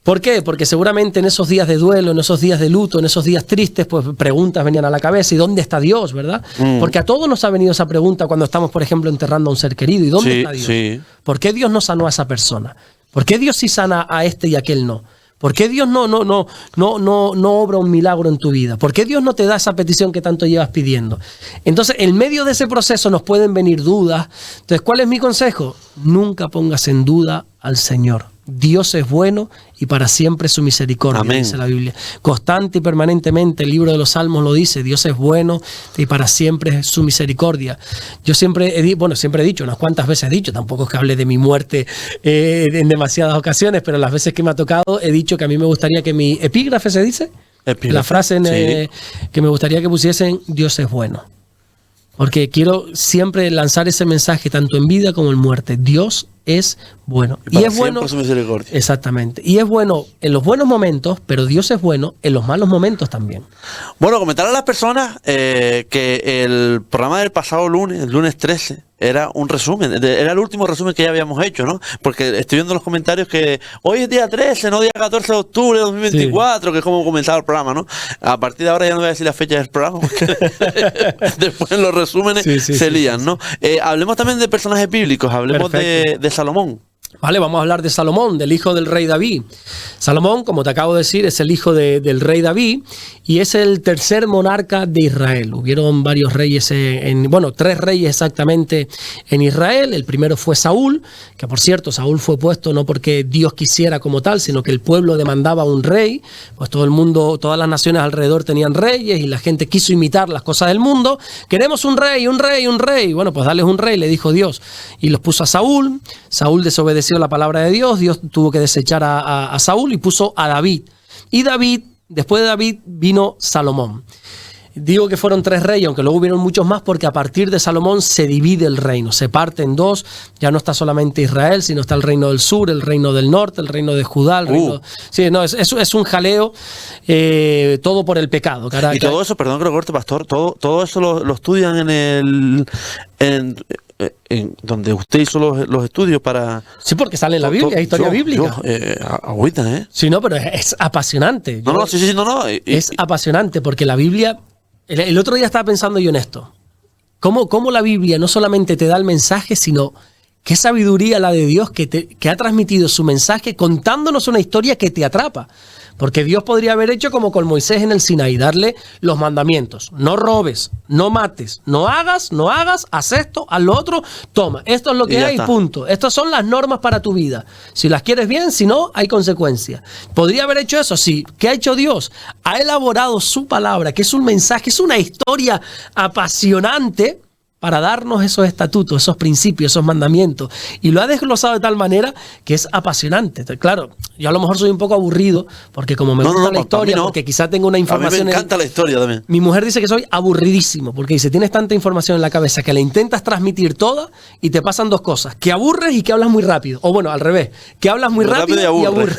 ¿Por qué? Porque seguramente en esos días de duelo, en esos días de luto, en esos días tristes, pues preguntas venían a la cabeza. ¿Y dónde está Dios, verdad? Porque a todos nos ha venido esa pregunta cuando estamos, por ejemplo, enterrando a un ser querido. ¿Y dónde está Dios? Sí. ¿Por qué Dios no sanó a esa persona? ¿Por qué Dios sí sana a este y a aquel no? ¿Por qué Dios no obra un milagro en tu vida? ¿Por qué Dios no te da esa petición que tanto llevas pidiendo? Entonces, en medio de ese proceso nos pueden venir dudas. Entonces, ¿cuál es mi consejo? Nunca pongas en duda al Señor. Dios es bueno y para siempre su misericordia, amén, dice la Biblia. Constante y permanentemente, el libro de los Salmos lo dice: Dios es bueno y para siempre es su misericordia. Yo siempre he dicho, unas cuantas veces he dicho, tampoco es que hable de mi muerte en demasiadas ocasiones, pero las veces que me ha tocado he dicho que a mí me gustaría que mi epígrafe, ¿se dice? Epígrafe. La frase que me gustaría que pusiesen: Dios es bueno. Porque quiero siempre lanzar ese mensaje tanto en vida como en muerte. Dios es bueno. Y es bueno. Su misericordia. Exactamente. Y es bueno en los buenos momentos, pero Dios es bueno en los malos momentos también. Bueno, comentar a las personas que el programa del pasado lunes, el lunes 13, era un resumen, era el último resumen que ya habíamos hecho, ¿no? Porque estoy viendo en los comentarios que hoy es día 13, no día 14 de octubre de 2024, sí, que es como comenzaba el programa, ¿no? A partir de ahora ya no voy a decir la fecha del programa, porque después en los resúmenes se lían, ¿no? Hablemos también de personajes bíblicos, hablemos de Salomón. Vale, vamos a hablar de Salomón, del hijo del rey David. Salomón, como te acabo de decir, es el hijo del rey David y es el tercer monarca de Israel. Hubieron varios reyes, 3 reyes exactamente en Israel. El primero fue Saúl, que por cierto, Saúl fue puesto no porque Dios quisiera como tal, sino que el pueblo demandaba un rey. Pues todo el mundo, todas las naciones alrededor tenían reyes y la gente quiso imitar las cosas del mundo. Queremos un rey, un rey, un rey. Bueno, pues darles un rey, le dijo Dios. Y los puso a Saúl. Saúl desobedeció la palabra de Dios. Dios tuvo que desechar a Saúl y puso a David. Y David, después de David, vino Salomón. Digo que fueron 3 reyes, aunque luego hubieron muchos más, porque a partir de Salomón se divide el reino, se parte en 2. Ya no está solamente Israel, sino está el reino del sur, el reino del norte, el reino de Judá. El reino... Sí, no, es un jaleo, todo por el pecado. Y todo eso, perdón que lo corte, pastor, todo eso lo estudian en donde usted hizo los estudios para... Sí, porque sale en la Biblia, es historia bíblica. Agüita, ¿eh? Sí, no, pero es apasionante. Es apasionante porque la Biblia... El otro día estaba pensando yo en esto. ¿Cómo la Biblia no solamente te da el mensaje, sino qué sabiduría la de Dios que ha transmitido su mensaje contándonos una historia que te atrapa? Porque Dios podría haber hecho como con Moisés en el Sinaí, darle los mandamientos. No robes, no mates, no hagas, haz esto, haz lo otro, toma. Esto es lo que hay, punto. Estas son las normas para tu vida. Si las quieres bien, si no, hay consecuencias. ¿Podría haber hecho eso? Sí. ¿Qué ha hecho Dios? Ha elaborado su palabra, que es un mensaje, es una historia apasionante para darnos esos estatutos, esos principios, esos mandamientos. Y lo ha desglosado de tal manera que es apasionante. Claro, yo a lo mejor soy un poco aburrido, porque como me gusta la historia, porque quizá tengo una información... A mí me encanta la historia también. Mi mujer dice que soy aburridísimo, porque dice, tienes tanta información en la cabeza que la intentas transmitir toda y te pasan 2 cosas, que aburres y que hablas muy rápido. O bueno, al revés, que hablas muy rápido y aburres.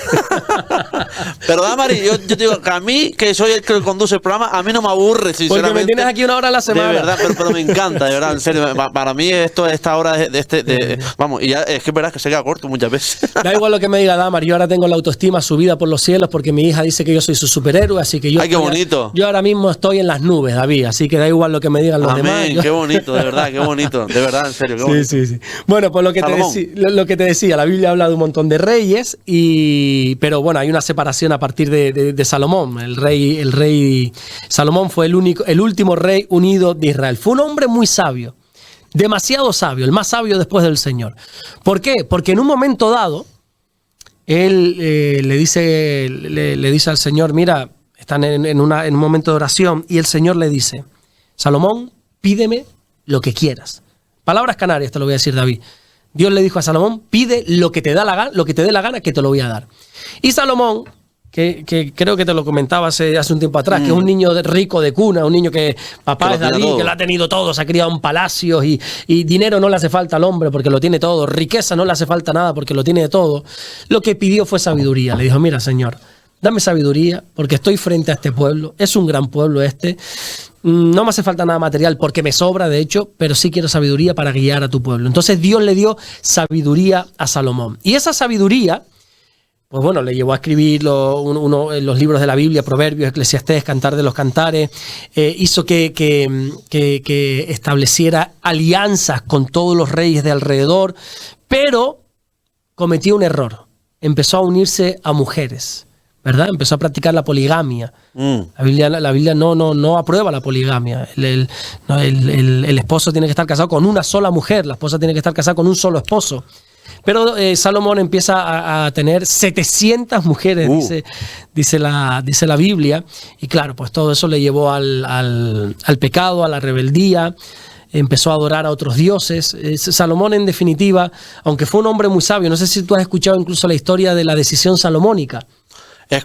Pero Damari, yo te digo que a mí, que soy el que conduce el programa, a mí no me aburre, sinceramente. Porque me tienes aquí 1 hora a la semana. De verdad, pero me encanta, de verdad. verdad, en serio, para mí esta hora vamos, y ya es que es verdad que se queda corto muchas veces. Da igual lo que me diga Damar, yo ahora tengo la autoestima subida por los cielos porque mi hija dice que yo soy su superhéroe, así que ¡ay, qué bonito! Yo ahora mismo estoy en las nubes, David, así que da igual lo que me digan los demás. Qué bonito, de verdad, qué bonito, de verdad, en serio, qué bonito. Sí. Bueno, pues lo que te decía, la Biblia habla de un montón de reyes, pero bueno, hay una separación a partir de Salomón. El rey Salomón fue el último rey unido de Israel. Fue un hombre muy sabio, demasiado sabio, el más sabio después del Señor. ¿Por qué? Porque en un momento dado, él le dice al Señor, mira, están en un momento de oración, y el Señor le dice, Salomón, pídeme lo que quieras. Palabras canarias te lo voy a decir, David. Dios le dijo a Salomón, pide lo que te dé la gana, que te lo voy a dar. Y Salomón, que creo que te lo comentaba hace un tiempo atrás, que es un niño rico de cuna, un niño que papá es David, que lo ha tenido todo, se ha criado en palacios y dinero no le hace falta al hombre porque lo tiene todo, riqueza no le hace falta nada porque lo tiene todo. Lo que pidió fue sabiduría. Le dijo, mira, Señor, dame sabiduría porque estoy frente a este pueblo, es un gran pueblo este. No me hace falta nada material porque me sobra, de hecho, pero sí quiero sabiduría para guiar a tu pueblo. Entonces Dios le dio sabiduría a Salomón. Y esa sabiduría, pues bueno, le llevó a escribir los libros de la Biblia, Proverbios, Eclesiastés, Cantar de los Cantares, hizo que estableciera alianzas con todos los reyes de alrededor, pero cometió un error. Empezó a unirse a mujeres, ¿verdad? Empezó a practicar la poligamia. La Biblia no aprueba la poligamia. El esposo tiene que estar casado con una sola mujer, la esposa tiene que estar casada con un solo esposo. Pero Salomón empieza a tener 700 mujeres, dice la Biblia. Y claro, pues todo eso le llevó al pecado, a la rebeldía. Empezó a adorar a otros dioses. Salomón, en definitiva, aunque fue un hombre muy sabio, no sé si tú has escuchado incluso la historia de la decisión salomónica.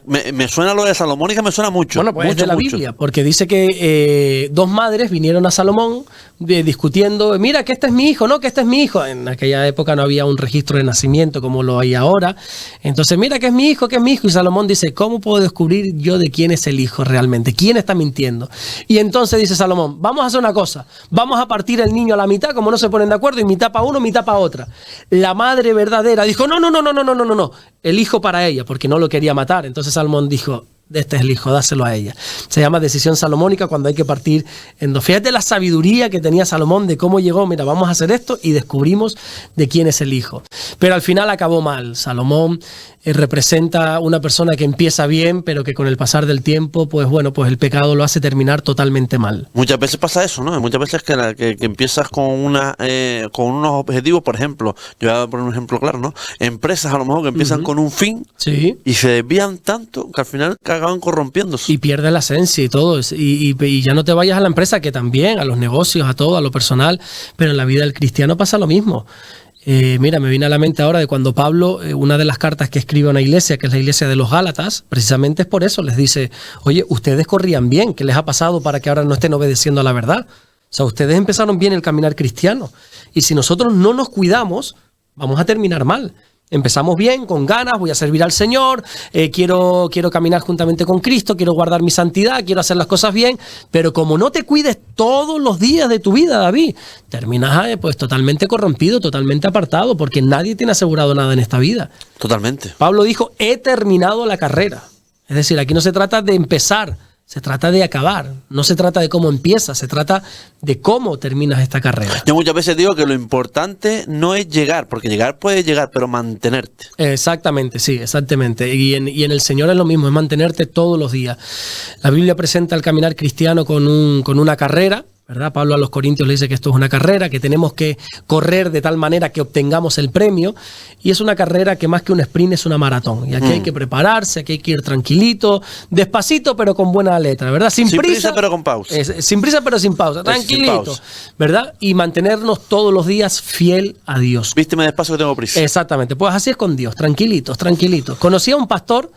Me suena lo de Salomónica, me suena mucho. Bueno, pues mucho, es de la Biblia, porque dice que dos madres vinieron a Salomón discutiendo, mira, que este es mi hijo, no, que este es mi hijo. En aquella época no había un registro de nacimiento como lo hay ahora. Entonces, mira, que es mi hijo, que es mi hijo. Y Salomón dice, ¿cómo puedo descubrir yo de quién es el hijo realmente? ¿Quién está mintiendo? Y entonces dice Salomón, vamos a hacer una cosa, vamos a partir el niño a la mitad, como no se ponen de acuerdo, y mitad para uno, mitad para otra. La madre verdadera dijo, no, el hijo para ella, porque no lo quería matar. Entonces Salomón dijo, este es el hijo, dáselo a ella. Se llama decisión salomónica cuando hay que partir en dos. Fíjate la sabiduría que tenía Salomón de cómo llegó, mira, vamos a hacer esto y descubrimos de quién es el hijo. Pero al final acabó mal. Salomón representa una persona que empieza bien, pero que con el pasar del tiempo, pues bueno, pues el pecado lo hace terminar totalmente mal. Muchas veces pasa eso, ¿no? Muchas veces que empiezas con unos objetivos, por ejemplo, yo voy a poner un ejemplo claro, ¿no? Empresas a lo mejor que empiezan con un fin y se desvían tanto que al final acaban corrompiéndose. Y pierdes la esencia y todo. Y ya no te vayas a la empresa, que también, a los negocios, a todo, a lo personal, pero en la vida del cristiano pasa lo mismo. Mira, me viene a la mente ahora de cuando Pablo, una de las cartas que escribe a una iglesia, que es la iglesia de los Gálatas, precisamente es por eso, les dice, oye, ustedes corrían bien, ¿qué les ha pasado para que ahora no estén obedeciendo a la verdad? O sea, ustedes empezaron bien el caminar cristiano, y si nosotros no nos cuidamos, vamos a terminar mal. Empezamos bien, con ganas, voy a servir al Señor, quiero caminar juntamente con Cristo, quiero guardar mi santidad, quiero hacer las cosas bien, pero como no te cuides todos los días de tu vida, David, terminas pues totalmente corrompido, totalmente apartado, porque nadie tiene asegurado nada en esta vida. Totalmente. Pablo dijo, he terminado la carrera. Es decir, aquí no se trata de empezar, se trata de acabar. No se trata de cómo empiezas, se trata de cómo terminas esta carrera. Yo muchas veces digo que lo importante no es llegar, porque llegar puede llegar, pero mantenerte. Exactamente, sí, exactamente. Y en el Señor es lo mismo, es mantenerte todos los días. La Biblia presenta el caminar cristiano con una carrera, ¿verdad? Pablo a los Corintios le dice que esto es una carrera, que tenemos que correr de tal manera que obtengamos el premio, y es una carrera que más que un sprint es una maratón, y aquí hay que prepararse, aquí hay que ir tranquilito, despacito pero con buena letra, ¿verdad? Sin prisa pero con pausa. Sin prisa pero sin pausa, tranquilito, sin pausa. ¿Verdad? Y mantenernos todos los días fiel a Dios. Vísteme despacio que tengo prisa. Exactamente, pues así es con Dios, tranquilitos. Conocí a un pastor,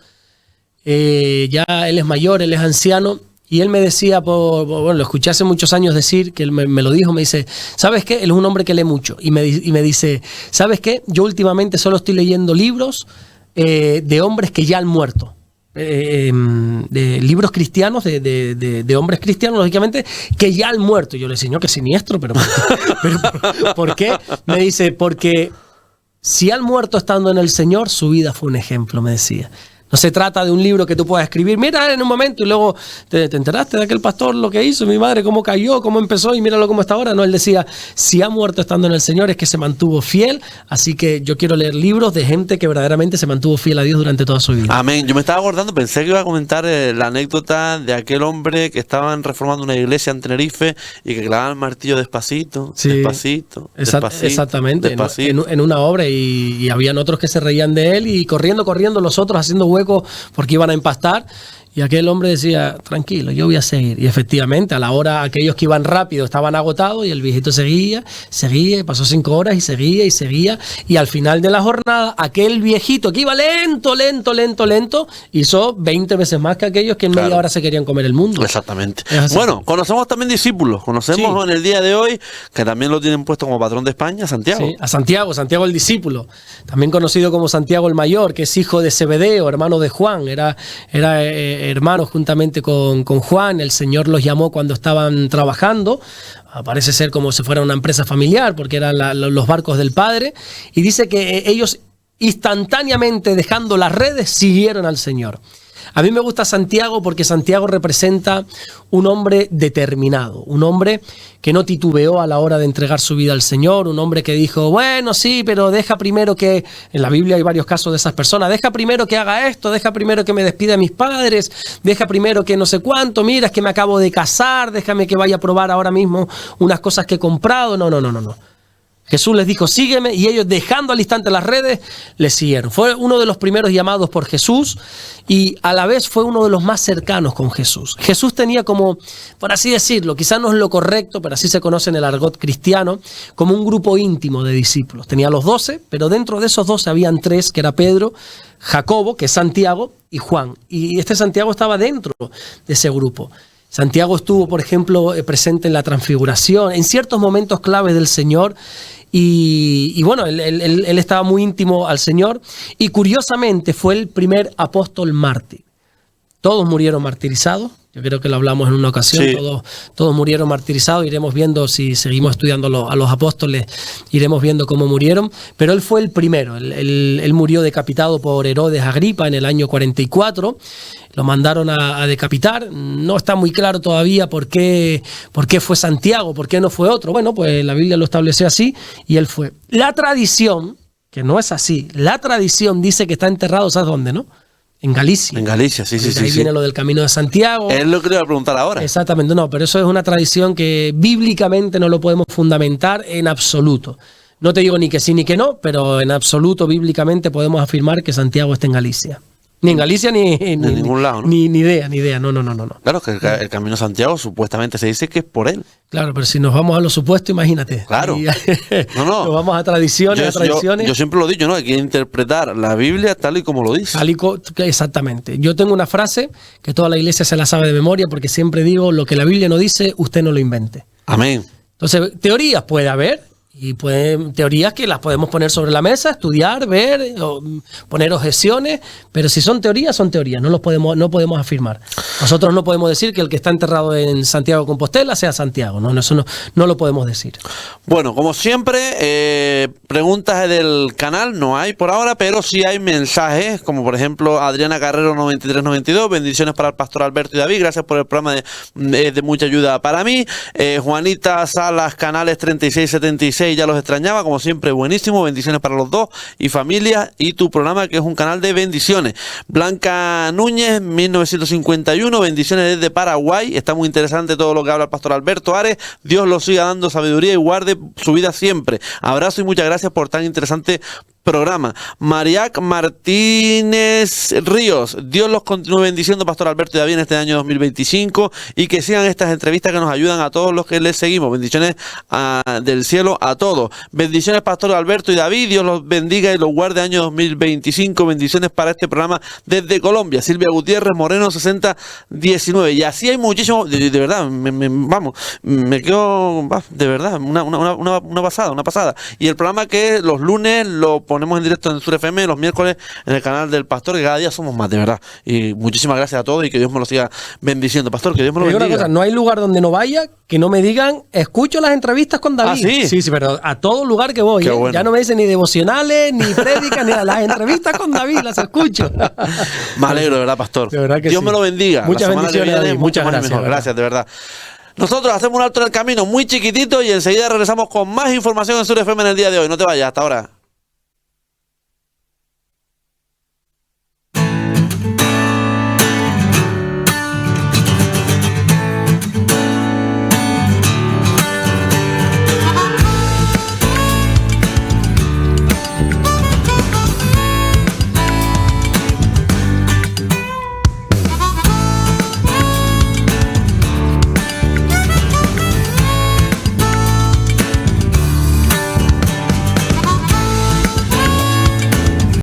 ya él es mayor, él es anciano, y él me decía, bueno, lo escuché hace muchos años decir, que él me lo dijo, me dice, ¿sabes qué? Él es un hombre que lee mucho. Y me dice, ¿sabes qué? Yo últimamente solo estoy leyendo libros de hombres que ya han muerto. de libros cristianos, de hombres cristianos, lógicamente, que ya han muerto. Yo le decía, no, que siniestro, pero ¿por qué? Me dice, porque si han muerto estando en el Señor, su vida fue un ejemplo, me decía. No se trata de un libro que tú puedas escribir, mira en un momento y luego te enteraste de aquel pastor lo que hizo, mi madre cómo cayó, cómo empezó y míralo cómo está ahora. No, él decía, si ha muerto estando en el Señor es que se mantuvo fiel, así que yo quiero leer libros de gente que verdaderamente se mantuvo fiel a Dios durante toda su vida. Amén. Yo me estaba acordando, pensé que iba a comentar la anécdota de aquel hombre que estaban reformando una iglesia en Tenerife y que clavaban el martillo despacito, sí, despacito. Exactamente, despacito. En una obra y habían otros que se reían de él y corriendo los otros haciendo huecos porque iban a empastar. Y aquel hombre decía, tranquilo, yo voy a seguir. Y efectivamente, a la hora, aquellos que iban rápido estaban agotados y el viejito seguía, y pasó 5 horas y seguía. Y al final de la jornada, aquel viejito que iba lento, hizo 20 veces más que aquellos que en media hora se querían comer el mundo. Exactamente. Bueno, conocemos también discípulos. Conocemos en el día de hoy, que también lo tienen puesto como patrón de España, Santiago. Sí, a Santiago el discípulo. También conocido como Santiago el Mayor, que es hijo de Zebedeo, hermano de Juan. Era hermanos juntamente con Juan. El Señor los llamó cuando estaban trabajando, parece ser como si fuera una empresa familiar porque eran los barcos del Padre, y dice que ellos instantáneamente, dejando las redes, siguieron al Señor. A mí me gusta Santiago porque Santiago representa un hombre determinado, un hombre que no titubeó a la hora de entregar su vida al Señor, un hombre que dijo, bueno, sí, pero deja primero que, en la Biblia hay varios casos de esas personas, deja primero que haga esto, deja primero que me despida de mis padres, deja primero que no sé cuánto, mira, es que me acabo de casar, déjame que vaya a probar ahora mismo unas cosas que he comprado. No. Jesús les dijo, sígueme, y ellos, dejando al instante las redes, le siguieron. Fue uno de los primeros llamados por Jesús y a la vez fue uno de los más cercanos con Jesús. Jesús tenía como, por así decirlo, quizás no es lo correcto, pero así se conoce en el argot cristiano, como un grupo íntimo de discípulos. Tenía los 12, pero dentro de esos 12 habían 3, que era Pedro, Jacobo, que es Santiago, y Juan. Y este Santiago estaba dentro de ese grupo. Santiago estuvo, por ejemplo, presente en la transfiguración, en ciertos momentos claves del Señor, y bueno, él estaba muy íntimo al Señor, y curiosamente fue el primer apóstol mártir. Todos murieron martirizados, yo creo que lo hablamos en una ocasión, sí. Todos murieron martirizados, iremos viendo, si seguimos estudiando a los apóstoles, iremos viendo cómo murieron, pero él fue el primero, él murió decapitado por Herodes Agripa en el año 44, lo mandaron a decapitar, no está muy claro todavía por qué fue Santiago, por qué no fue otro, bueno, pues la Biblia lo estableció así y él fue. La tradición, que no es así, la tradición dice que está enterrado, ¿sabes dónde, no? En Galicia. En Galicia, sí. Ahí viene lo del Camino de Santiago. Es lo que le iba a preguntar ahora. Exactamente, no, pero eso es una tradición que bíblicamente no lo podemos fundamentar en absoluto. No te digo ni que sí ni que no, pero en absoluto bíblicamente podemos afirmar que Santiago está en Galicia. Ni en Galicia ni en ningún lado, ¿no? Ni idea, no. Claro, que el Camino de Santiago supuestamente se dice que es por él. Claro, pero si nos vamos a lo supuesto, imagínate. Claro. No. Nos vamos a tradiciones, Yo siempre lo he dicho, ¿no? Hay que interpretar la Biblia tal y como lo dice. Exactamente. Yo tengo una frase que toda la iglesia se la sabe de memoria porque siempre digo, lo que la Biblia no dice, usted no lo invente. Amén. Entonces, teorías puede haber. Y teorías que las podemos poner sobre la mesa, estudiar, ver, poner objeciones, pero si son teorías, no podemos afirmar. Nosotros no podemos decir que el que está enterrado en Santiago de Compostela sea Santiago, eso no lo podemos decir. Bueno, como siempre, preguntas del canal no hay por ahora, pero sí hay mensajes, como por ejemplo Adriana Carrero 9392, bendiciones para el pastor Alberto y David, gracias por el programa de mucha ayuda para mí. Juanita Salas, canales 3676, ya los extrañaba, como siempre, buenísimo, bendiciones para los dos y familia y tu programa que es un canal de bendiciones. Blanca Núñez 1951, bendiciones desde Paraguay, está muy interesante todo lo que habla el pastor Alberto Ares, Dios lo siga dando sabiduría y guarde su vida siempre. Abrazo y muchas gracias por tan interesante programa. Mariac Martínez Ríos, Dios los continúe bendiciendo, pastor Alberto y David, en este año 2025 y que sigan estas entrevistas que nos ayudan a todos los que les seguimos. Bendiciones del cielo a todos. Bendiciones, pastor Alberto y David, Dios los bendiga y los guarde año 2025. Bendiciones para este programa desde Colombia. Silvia Gutiérrez Moreno 6019. Y así hay muchísimos, de verdad, me quedo de verdad, una pasada. Y el programa que los lunes lo ponemos ponemos en directo en Sur FM los miércoles en el canal del Pastor, que cada día somos más, de verdad. Y muchísimas gracias a todos y que Dios me lo siga bendiciendo. Pastor, que Dios me lo bendiga. Una cosa, no hay lugar donde no vaya que no me digan, escucho las entrevistas con David. ¿Ah, sí? Sí, pero a todo lugar que voy. Bueno. Ya no me dicen ni devocionales, ni prédicas, ni las entrevistas con David, las escucho. Me alegro, de verdad, Pastor. De verdad que Dios me lo bendiga. Muchas bendiciones, David. Muchas gracias. Gracias, de verdad. Nosotros hacemos un alto en el camino muy chiquitito y enseguida regresamos con más información en Sur FM en el día de hoy. No te vayas, hasta ahora.